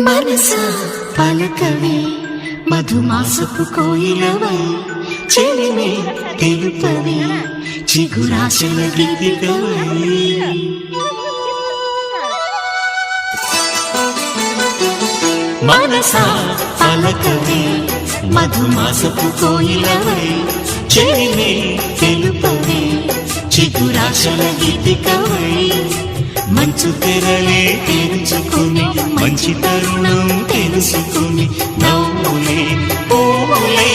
మనసా పలకవే మధుమాసపు కోయిలవై చెలిమే తెలుపవే చిగురాశల గీతికవై మనసా పలకవే మధుమాసపు కోయిలవై చెలిమే తెలుపవే చిగురాశల గీతికవై మంచు తెరలే తెరుచుకుని మంచి తరుణం తెలుసుకుని నవ్వులే పూలే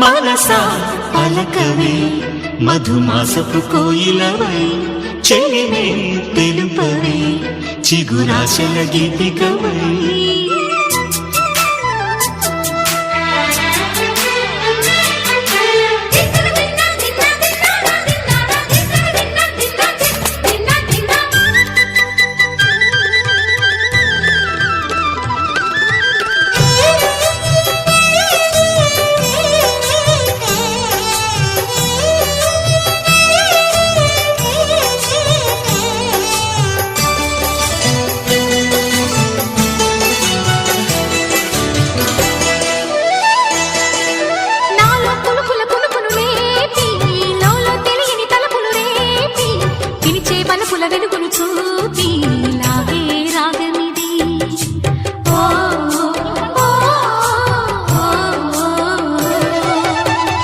మనసా పలకవే మధుమాసపు కోయిలవై చెలిమే తెలుపవే చిగురాశల గీతికవై వెలుగును చూపి లాగే రాగమిది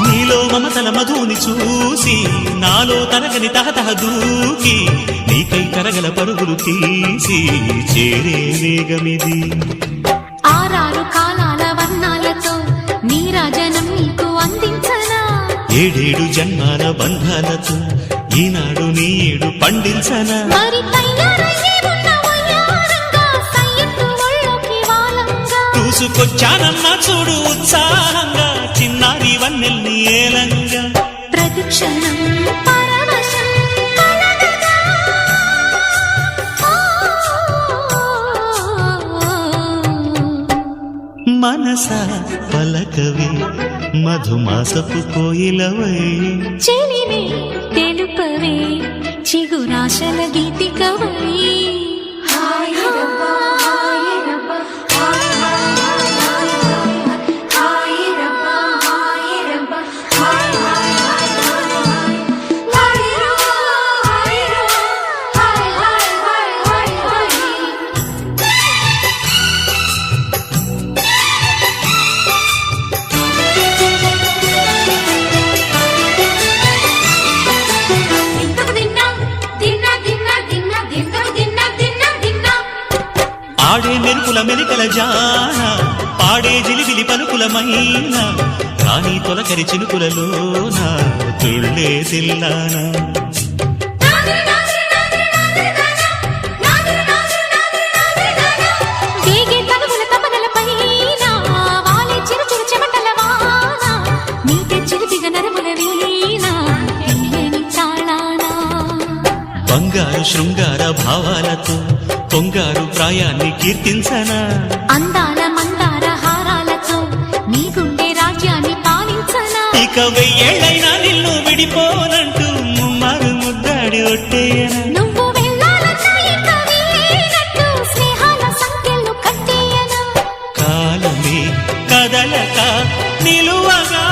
నీలో మమతల మధుని చూసి నాలో తరగని తహతహ దూకి నీకై కరగల పరుగులు తీసి చేరే వేగమిది ఆరారు కాలాల వర్ణాలతో నీరాజనం నీకు అందించనా ఏడేడు జన్మాల బంధాలతో ఈనాడు నీడు పండించనా మరి చూసుకొచ్చానమ్మా చూడు ఉత్సాహంగా చిన్నారి వన్నెల్ని ఏలంగా ప్రతిక్షణం పరవశం కలగగా. మనసా పలకవే మధుమాసపు కోయిలవై చెలిమే తెలుపవే చిగురాశల గీతికవై ఆడే మెరుపుల మెలికల జాన పాడే జిలిబిలి పలుకులమైన రాణి తొలకరి చిలుకులలోన తుళ్ళే తిల్లానా బంగారు శృంగార భావాలతో పొంగారు ప్రాయాన్ని కీర్తించనా అందాల మందార హారాలతో నీ గుండె రాజ్యాన్ని పాలించనా ఇక వెయ్యేళ్ళైనా నిన్ను విడిపోనంటూ ముమ్మారు ముద్దాడి ఒట్టేయనా నువ్వు వెళ్ళాలన్నా ఇక వీలేనట్టు స్నేహాల సంఖ్యలు కట్టేయనా కాలమే కదలక నిలువగా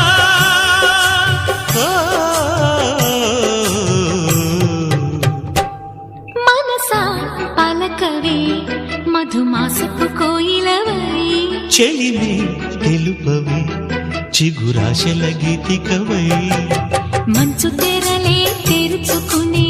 మనసా పలకవే మధుమాసపు కోయిలవై చెలిమే తెలుపవే చిగురాశల గీతికవై మంచు తెరలే తెరుచుకుని